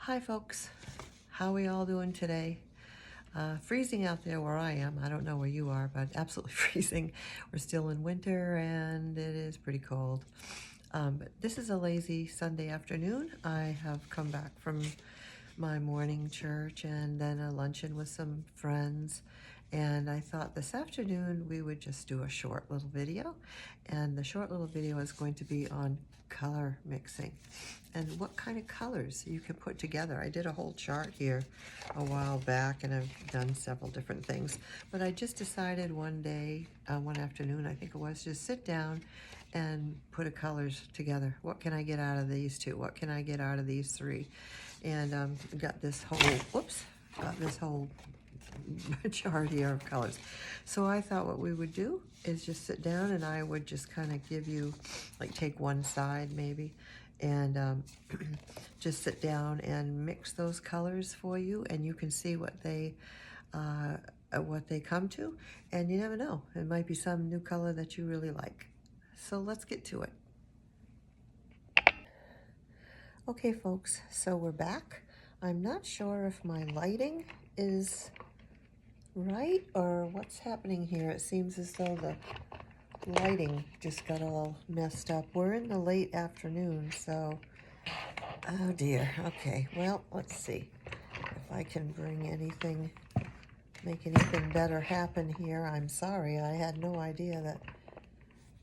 Hi folks, how are we all doing today? Freezing out there where I am. I don't know where you are, but absolutely freezing. We're still in winter and it is pretty cold. But this is a lazy Sunday afternoon. I have come back from my morning church and then a luncheon with some friends. And I thought this afternoon we would just do a short little video. And the short little video is going to be on color mixing and what kind of colors you can put together. I did a whole chart here a while back and I've done several different things. But I just decided one day, one afternoon I think it was, just sit down and put a colors together. What can I get out of these two? What can I get out of these three? And got this whole chart here of colors. So I thought what we would do is just sit down and I would just kind of give you, like, take one side maybe and just sit down and mix those colors for you, and you can see what they come to, and you never know, it might be some new color that you really like. So let's get to it. Okay folks, so we're back. I'm not sure if my lighting is right or what's happening here. It seems as though the lighting just got all messed up. We're in the late afternoon, so oh dear. Okay, well, let's see if I can make anything better happen here. I'm sorry, I had no idea that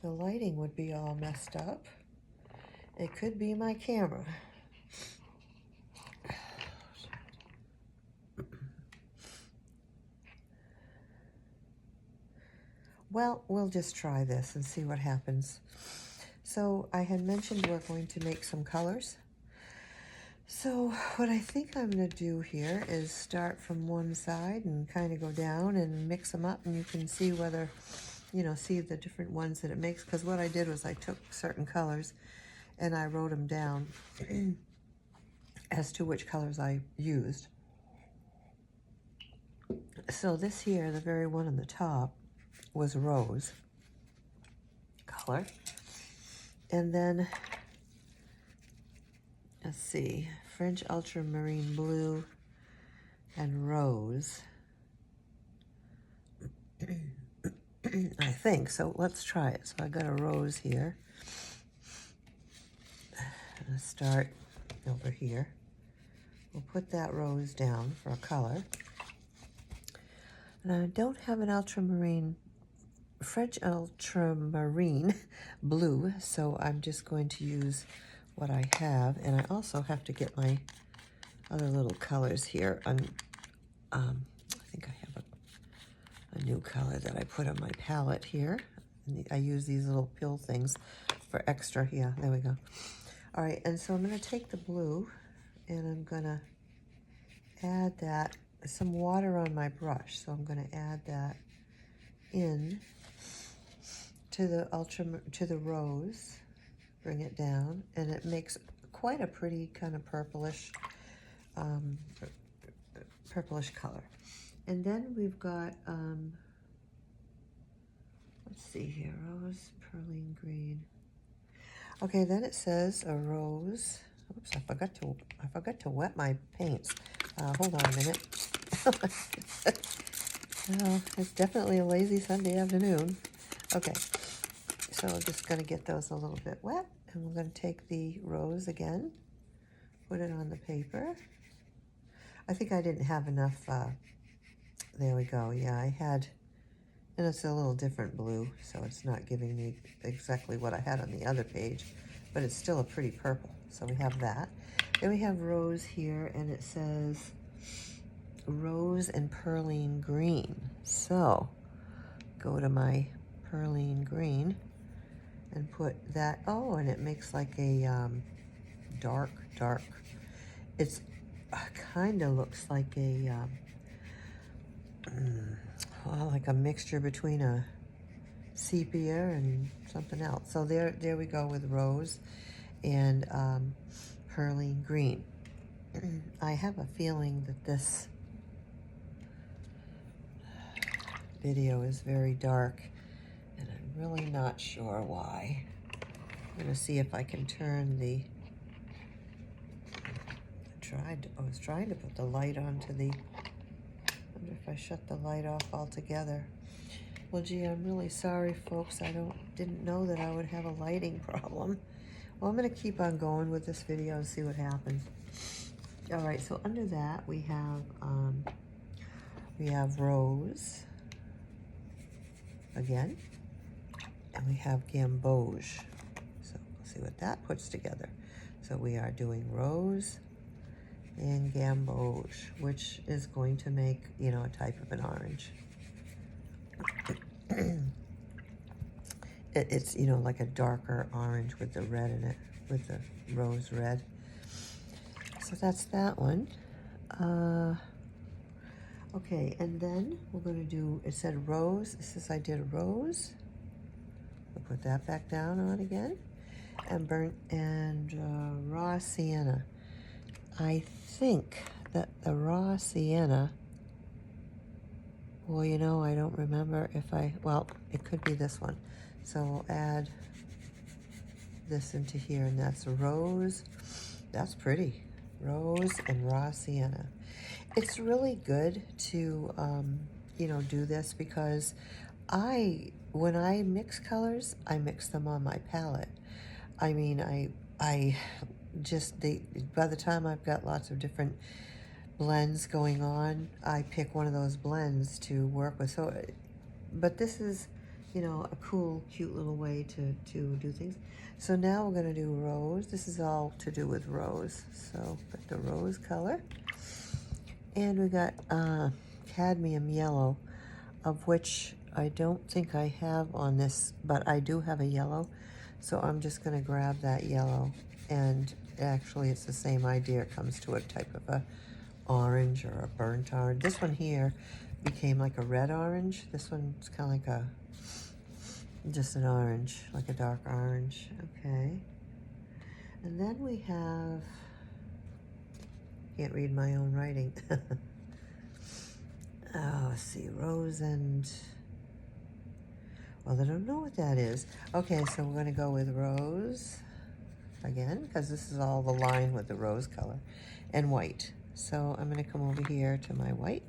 the lighting would be all messed up. It could be my camera. Well, we'll just try this and see what happens. So I had mentioned we're going to make some colors. So what I think I'm going to do here is start from one side and kind of go down and mix them up, and you can see whether, see the different ones that it makes. Because what I did was I took certain colors and I wrote them down as to which colors I used. So this here, the very one on the top, was rose color. And then, let's see, French ultramarine blue and rose. I think, so let's try it. So I got a rose here. I'm gonna start over here. We'll put that rose down for a color. And I don't have an French ultramarine blue, so I'm just going to use what I have. And I also have to get my other little colors here. I think I have a new color that I put on my palette here. And I use these little pill things for extra. Yeah, there we go. All right, and so I'm going to take the blue and I'm going to add that, some water on my brush. So I'm going to add that in to the rose, bring it down, and it makes quite a pretty kind of purplish color. And then we've got, let's see here, rose, perline green. Okay, then it says a rose. Oops, I forgot to wet my paints. Hold on a minute. Well, it's definitely a lazy Sunday afternoon. Okay, so I'm just going to get those a little bit wet, and we're going to take the rose again, put it on the paper. I think I didn't have enough, there we go, yeah, I had, and it's a little different blue, so it's not giving me exactly what I had on the other page, but it's still a pretty purple, so we have that. Then we have rose here, and it says rose and perline green. So go to my perline green and put that, oh, and it makes like a dark, it's kind of looks like a well, like a mixture between a sepia and something else. So there we go with rose and perline green. I have a feeling that this video is very dark, and I'm really not sure why. I'm going to see if I can turn the I was trying to put the light onto the, I wonder if I shut the light off altogether. Well, gee, I'm really sorry, folks. I didn't know that I would have a lighting problem. Well, I'm going to keep on going with this video and see what happens. All right, so under that we have rose again, and we have gamboge. So we'll see what that puts together. So we are doing rose and gamboge, which is going to make, you know, a type of an orange. It's, you know, like a darker orange with the red in it, with the rose red. So that's that one. Okay, and then we're going to do, it said rose. It says I did a rose. We'll put that back down on again. And burnt and raw sienna. I think that the raw sienna, well, you know, I don't remember if well, it could be this one. So we'll add this into here, and that's rose. That's pretty. Rose and raw sienna. It's really good to, you know, do this because when I mix colors, I mix them on my palette. I mean, I just, by the time I've got lots of different blends going on, I pick one of those blends to work with. So, but this is, you know, a cool, cute little way to do things. So now we're going to do rose. This is all to do with rose. So got the rose color. And we got cadmium yellow, of which I don't think I have on this, but I do have a yellow. So I'm just going to grab that yellow. And actually it's the same idea. It comes to a type of a orange or a burnt orange. This one here became like a red orange. This one's kind of like just an orange, like a dark orange. Okay. And then we have, can't read my own writing. Oh, let's see, rose and, well, I don't know what that is. Okay, so we're going to go with rose again, because this is all the line with the rose color, and white. So I'm going to come over here to my white,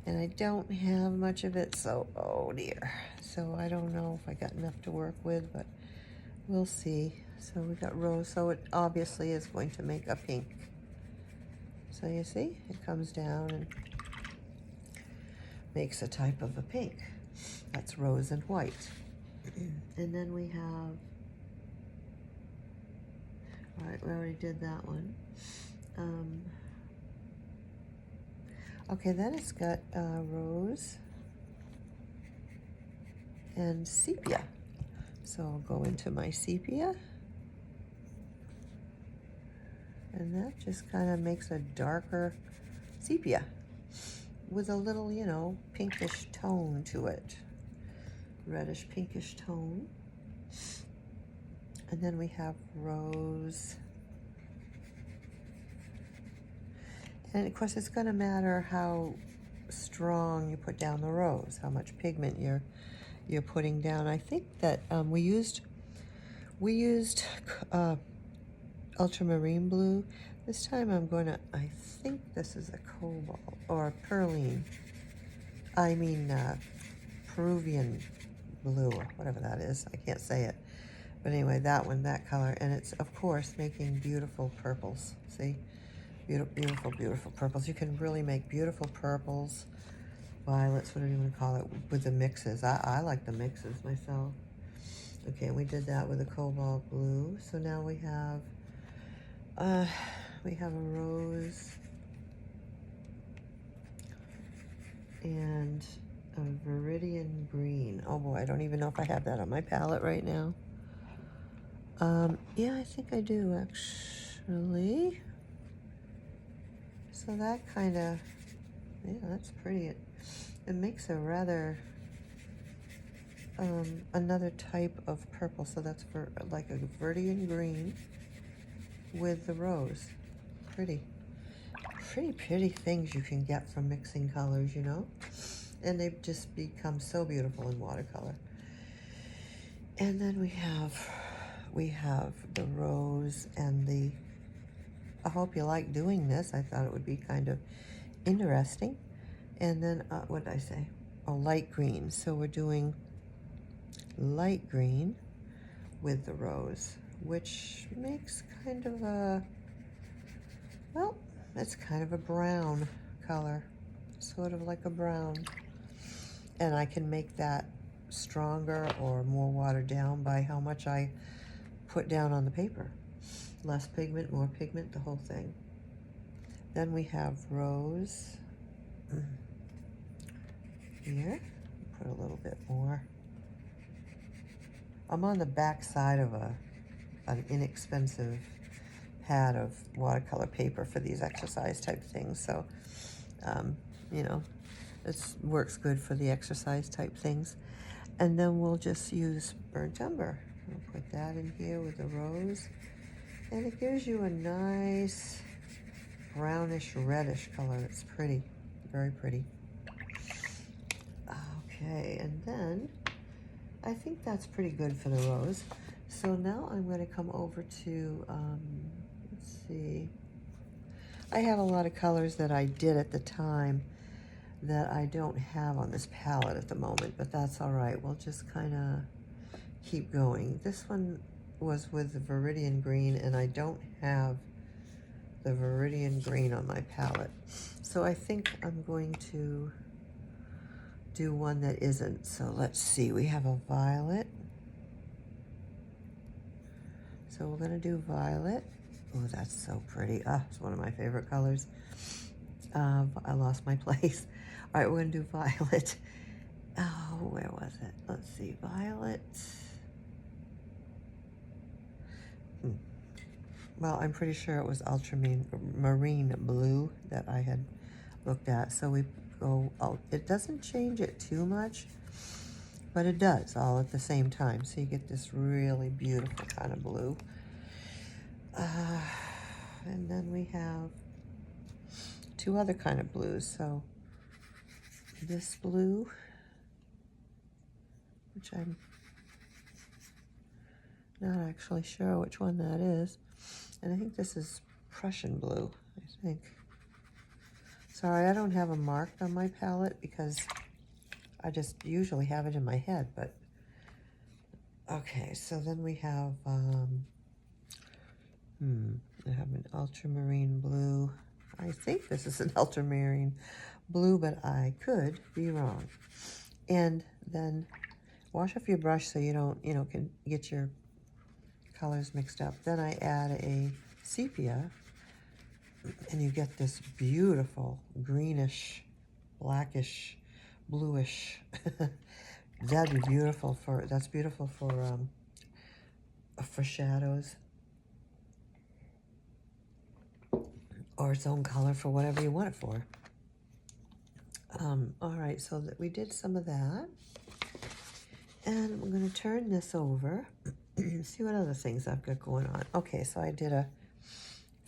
and I don't have much of it, so, oh dear. So I don't know if I got enough to work with, but we'll see. So we got rose, so it obviously is going to make a pink. So you see, it comes down and makes a type of a pink. That's rose and white. And then we have, all right, we already did that one. Okay, then it's got rose and sepia. So I'll go into my sepia. And that just kind of makes a darker sepia with a little, you know, pinkish tone to it. Reddish pinkish tone. And then we have rose. And of course it's going to matter how strong you put down the rose, how much pigment you're putting down. I think that we used ultramarine blue. This time I'm going to, I think this is a cobalt or perline. I mean Peruvian blue or whatever that is. I can't say it. But anyway, that one, that color. And it's, of course, making beautiful purples. See? Beautiful, beautiful, beautiful purples. You can really make beautiful purples, violets, whatever you want to call it, with the mixes. I like the mixes myself. Okay, we did that with a cobalt blue. So now we have a rose and a viridian green. Oh boy, I don't even know if I have that on my palette right now. Yeah, I think I do actually. So that kind of, yeah, that's pretty. It makes a rather, another type of purple. So that's for like a viridian green with the rose. Pretty things you can get from mixing colors, you know? And they've just become so beautiful in watercolor. And then we have the rose and the I hope you like doing this. I thought it would be kind of interesting. And then, what did I say? Oh, light green. So we're doing light green with the rose, which makes kind of a, well, it's kind of a brown color, sort of like a brown. And I can make that stronger or more watered down by how much I put down on the paper. Less pigment, more pigment, the whole thing. Then we have rose here. Put a little bit more. I'm on the back side of an inexpensive pad of watercolor paper for these exercise type things. So, you know, it works good for the exercise type things. And then we'll just use burnt umber. We'll put that in here with the rose. And it gives you a nice brownish reddish color. It's pretty, very pretty. Okay, and then I think that's pretty good for the rose. So now I'm going to come over to, let's see. I have a lot of colors that I did at the time that I don't have on this palette at the moment, but that's all right. We'll just kind of keep going. This one was with the Viridian Green, and I don't have the Viridian Green on my palette. So I think I'm going to do one that isn't. So let's see, we have a violet. So we're gonna do violet. Oh, that's so pretty. Ah, it's one of my favorite colors. I lost my place. All right, we're gonna do violet. Oh, where was it? Let's see, violet. Well, I'm pretty sure it was ultramarine blue that I had looked at. So we go, oh, it doesn't change it too much, but it does all at the same time. So you get this really beautiful kind of blue. And then we have two other kind of blues. So this blue, which I'm not actually sure which one that is. And I think this is Prussian blue, I think. Sorry, I don't have them marked on my palette because I just usually have it in my head, but okay, so then we have I have an ultramarine blue. I think this is an ultramarine blue, but I could be wrong. And then wash off your brush so you don't, can get your colors mixed up. Then I add a sepia, and you get this beautiful greenish, blackish, bluish. That'd be beautiful for, that's beautiful for shadows. Or its own color for whatever you want it for. All right, so that we did some of that. And I'm gonna turn this over and see what other things I've got going on. Okay, so I did a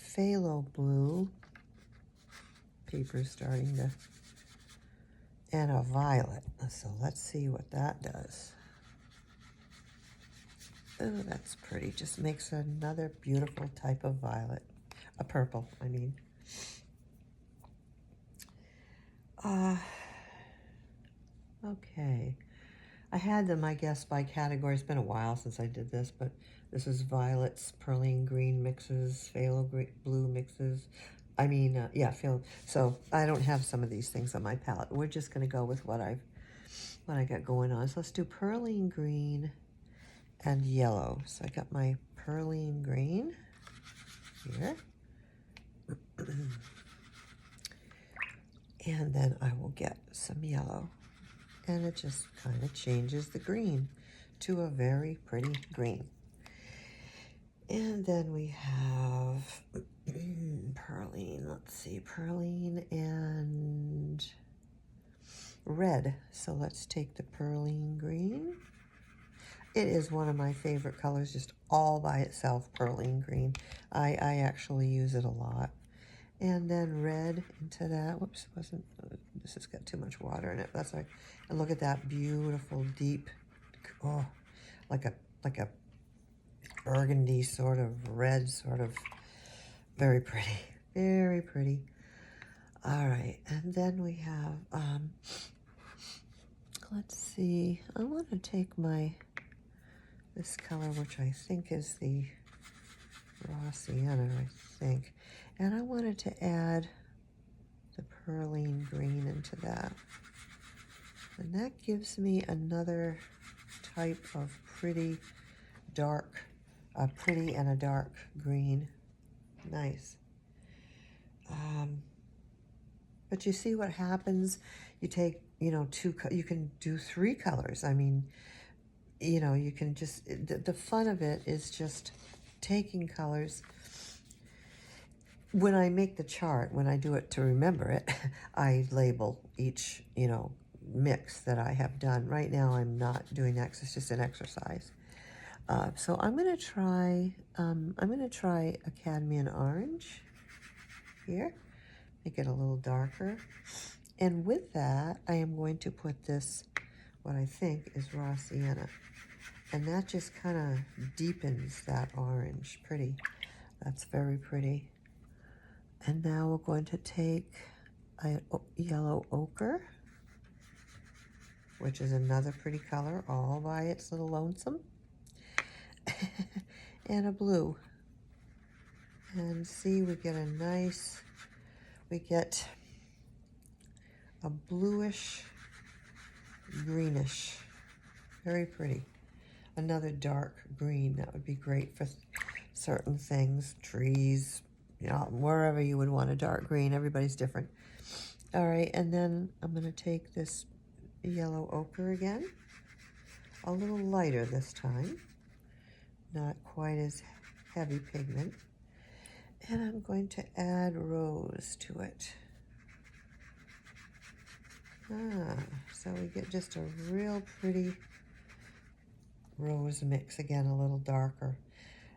phthalo blue, paper starting to, and a violet. So let's see what that does. Oh, that's pretty. Just makes another beautiful type of violet. A purple, I mean. Okay. I had them, I guess, by category. It's been a while since I did this, but this is violets, perline green mixes, phthalo blue mixes. I mean, yeah, so I don't have some of these things on my palette. We're just going to go with what I got going on. So let's do perline green and yellow. So I got my perline green here. And then I will get some yellow. And it just kind of changes the green to a very pretty green. And then we have perline, let's see, perline and red. So let's take the perline green. It is one of my favorite colors, just all by itself, perline green. I actually use it a lot. And then red into that. Whoops, this has got too much water in it. That's right. And look at that beautiful deep, oh, like a burgundy sort of red, sort of Very pretty, very pretty. All right, and then we have, let's see, I want to take this color, which I think is the raw sienna, I think, and I wanted to add the perline green into that. And that gives me another type of pretty dark, a pretty and a dark green. Nice. But you see what happens? You take, you know, you can do 3 colors. I mean, you know, you can just, the fun of it is just taking colors. When I make the chart, when I do it to remember it, I label each, you know, mix that I have done. Right now I'm not doing that 'cause it's just an exercise. So I'm going to try a cadmium orange here, make it a little darker. And with that, I am going to put this, what I think is raw sienna. And that just kind of deepens that orange. Pretty. That's very pretty. And now we're going to take a yellow ochre, which is another pretty color all by its little lonesome. And a blue. And see, we get a bluish, greenish. Very pretty. Another dark green, that would be great for certain things, trees, you know, wherever you would want a dark green. Everybody's different. All right, and then I'm going to take this yellow ochre again, a little lighter this time, not quite as heavy pigment, and I'm going to add rose to it. So we get just a real pretty rose mix, again a little darker.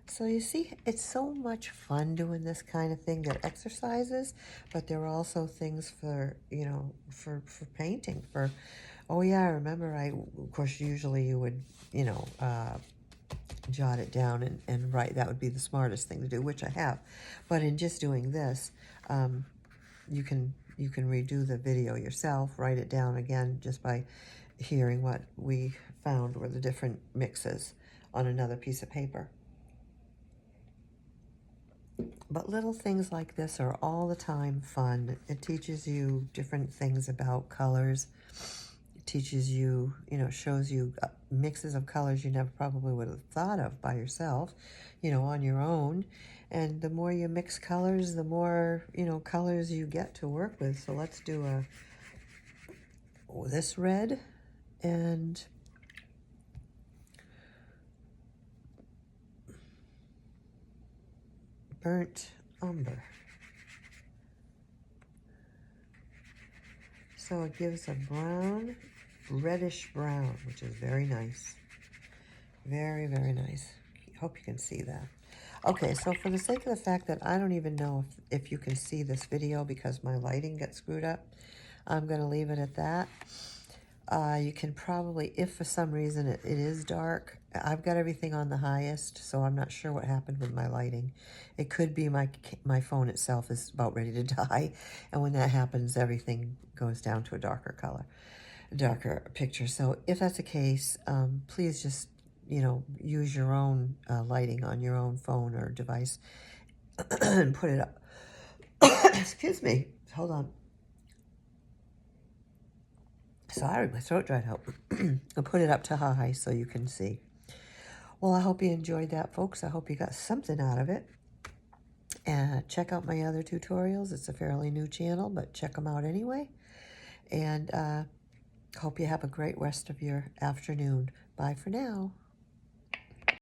So you see, it's so much fun doing this kind of thing. They're exercises, but they're also things for, you know, for painting. For, oh yeah, I remember of course, usually you would, you know, jot it down and write. That would be the smartest thing to do, which I have. But in just doing this, you can redo the video yourself, write it down again just by hearing what we found were the different mixes on another piece of paper. But little things like this are all the time fun. It teaches you different things about colors. It teaches you, you know, shows you mixes of colors you never probably would have thought of by yourself, you know, on your own. And the more you mix colors, the more, you know, colors you get to work with. So let's do this red and burnt umber. So it gives a brown, reddish brown, which is very nice. Very, very nice. Hope you can see that. Okay, so for the sake of the fact that I don't even know if you can see this video because my lighting got screwed up, I'm going to leave it at that. You can probably, if for some reason it is dark, I've got everything on the highest, so I'm not sure what happened with my lighting. It could be my phone itself is about ready to die, and when that happens, everything goes down to a darker color, a darker picture. So if that's the case, please just, you know, use your own lighting on your own phone or device and put it up. Excuse me. Hold on. Sorry, my throat dried out. I'll put it up to high so you can see. Well, I hope you enjoyed that, folks. I hope you got something out of it. And check out my other tutorials. It's a fairly new channel, but check them out anyway. And hope you have a great rest of your afternoon. Bye for now.